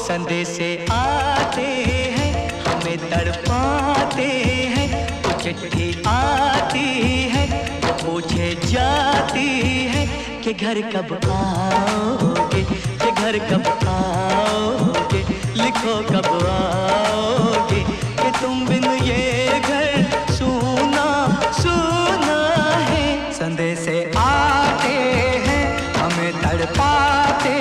संदेशे आते हैं हमें तड़पाते हैं, तो चिट्ठी आती है तो पूछे जाती है कि घर कब आओगे, कि घर कब आओगे, लिखो कब आओगे, कि तुम बिन ये घर सूना सूना है। संदेशे आते हैं हमें तड़पाते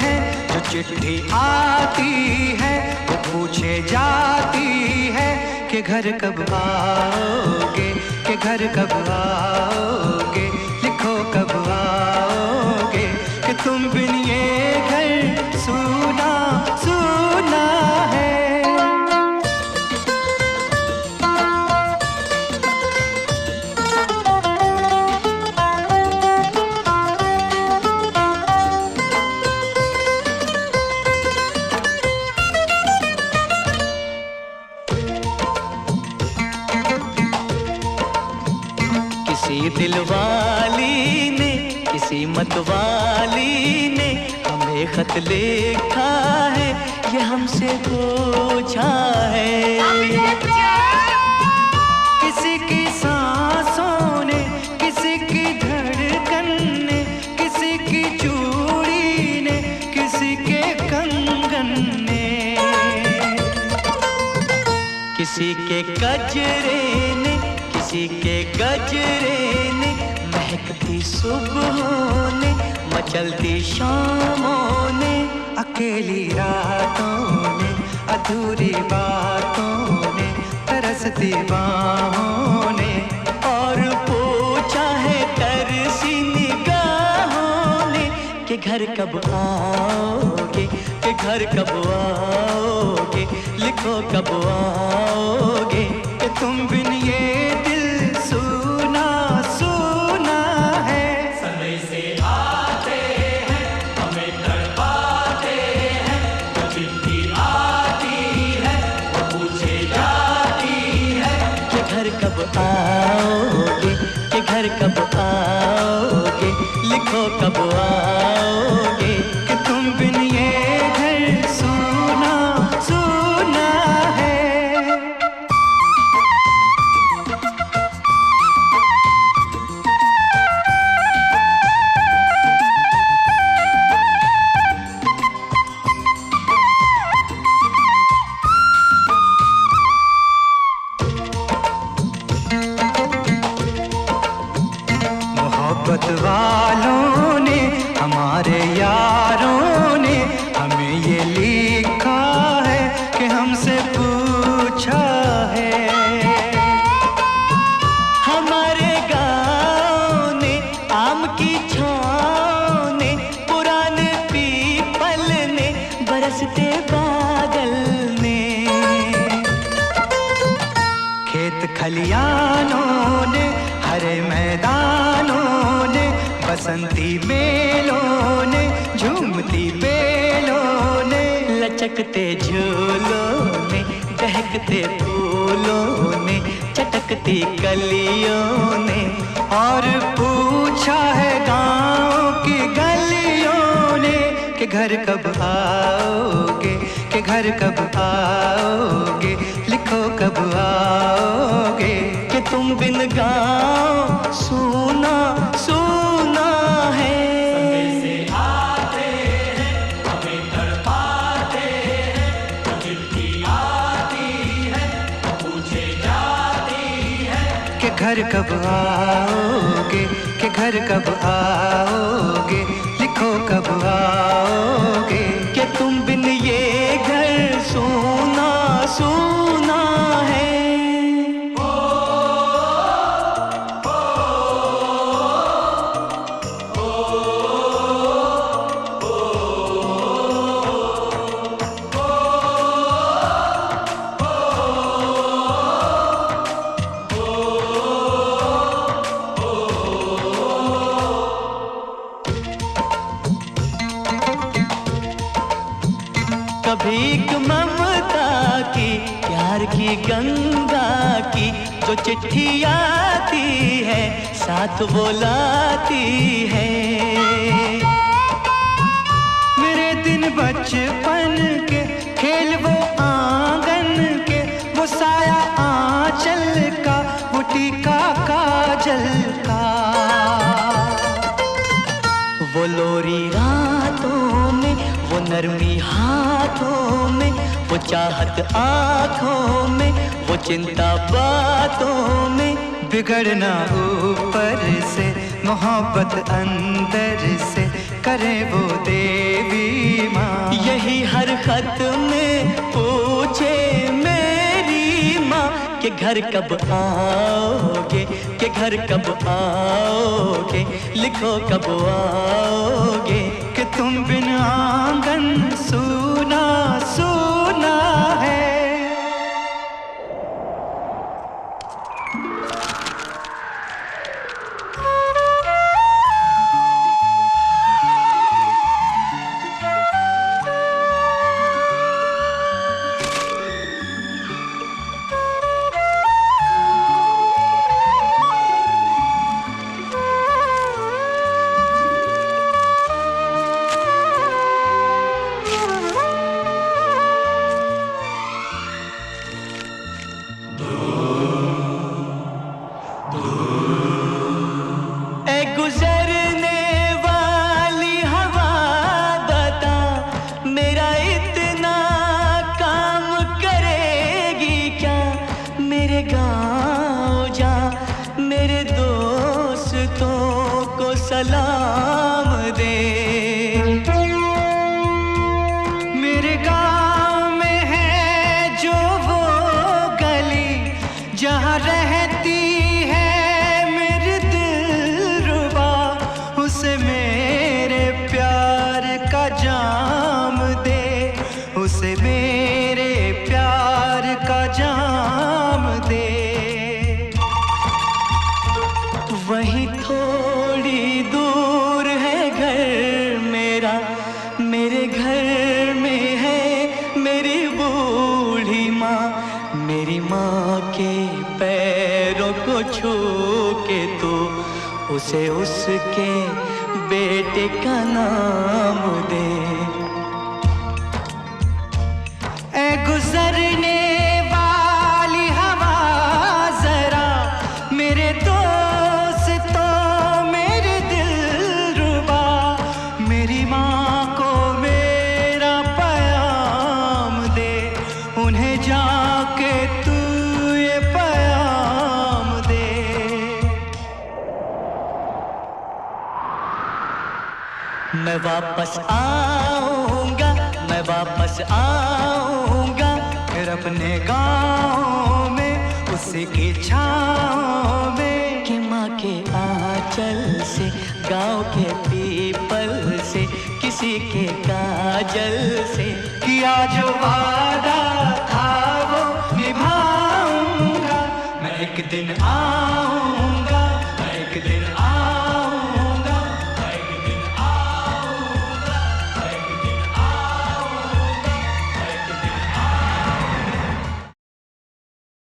हैं, जो चिट्ठी आती है वो पूछे जाती है कि घर कब आओगे, कि घर कब आओगे, लिखो कब आओगे, कि तुम बिन ये घर सूना सूना है। किसी दिलवाली ने, किसी मतवाली ने हमें खत लिखा है, ये हमसे पूछा है। किसी की सांसों ने, किसी की धड़कन ने, किसी की चूड़ी ने, किसी के कंगन ने, किसी के गजरे ने, किसी के गजरे ने, महकती सुबहों ने, मचलती शामों ने, अकेली रातों ने, अधूरी बातों ने, तरसती बाहों ने, और पूछा है तरसी निगाहों ने कि घर कब आओगे, कि घर कब आओगे, लिखो कब आओगे, कि तुम बिन ये दिल सूना सूना है। संदेशे आते हैं हमें तड़पाते हैं, जो चिट्ठी आती है वो पूछे जाती है कि घर कब आओगे, कि घर कब आओगे, लिखो कब आओगे, कि तुम बिन ये घर सूना सूना है। मोहब्बत वालों ने, हमारे यारों ने हमें ये लिखा है कि हमसे पूछा है। हमारे गाँव ने, आम की छाँव ने, पुराने पीपल ने, बरसते बादल ने, खेत खलियानों ने, हरे मैदानों ने, बसंती मेलों ने, झूमती बेलों ने, लचकते झूलों ने, दहकते फूलों ने, चटकती कलियों ने, और पूछा है गाँव की गलियों ने कि घर कब आओगे, कि घर कब आओगे, लिखो कब आओगे, कि तुम बिन गाँव सूना सूना है। संदेशे आते हैं हमें तड़पाते हैं, जो चिट्ठी आती है वो पूछे जाती है कि घर कब आओगे, कि घर कब आओगे, लिखो कब आओगे, कि तुम बिन ये घर सूना सूना है। कभी एक ममता की, प्यार की गंगा की, जो चिट्ठी आती है साथ वो लाती है। मेरे दिन बचपन के, खेल वो आंगन के, वो साया आंचल का, वो टीका काजल का। वो लोरी रातों में, वो नरमी हाथों में, वो चाहत आँखों में, वो चिंता बातों में। बिगड़ना ऊपर से, मोहब्बत अंदर से, करे वो देवी माँ। यही हर खत में पूछे मेरी माँ कि घर कब आओगे, कि घर कब आओगे, लिखो कब आओगे। कि तुम बिन आंगन सूना सूना है। सलाम दे। मेरे गांव में है जो वो गली, जहाँ रहती है मेरी दिलरुबा, उसे मेरे प्यार का जाम दे, उसे मेरे प्यार का जाम दे। वहीं थोड़ी दूर है घर मेरा, मेरे घर में है मेरी बूढ़ी माँ। मेरी माँ के पैरों को छू के तो उसे उसके बेटे का नाम दे। ऐ गुजरने वाली हवा जरा, मेरे मेरी माँ को मेरा पैगाम दे, उन्हें जाके तू ये पैगाम दे। मैं वापस आऊँगा, मैं वापस आऊँगा, फिर अपने गाँव में उसी की छाँव में। कि माँ के आंचल से, गाँव के पीपल से, किसी के काजल से, किया जो वादा था वो निभाऊंगा। मैं एक दिन आऊंगा।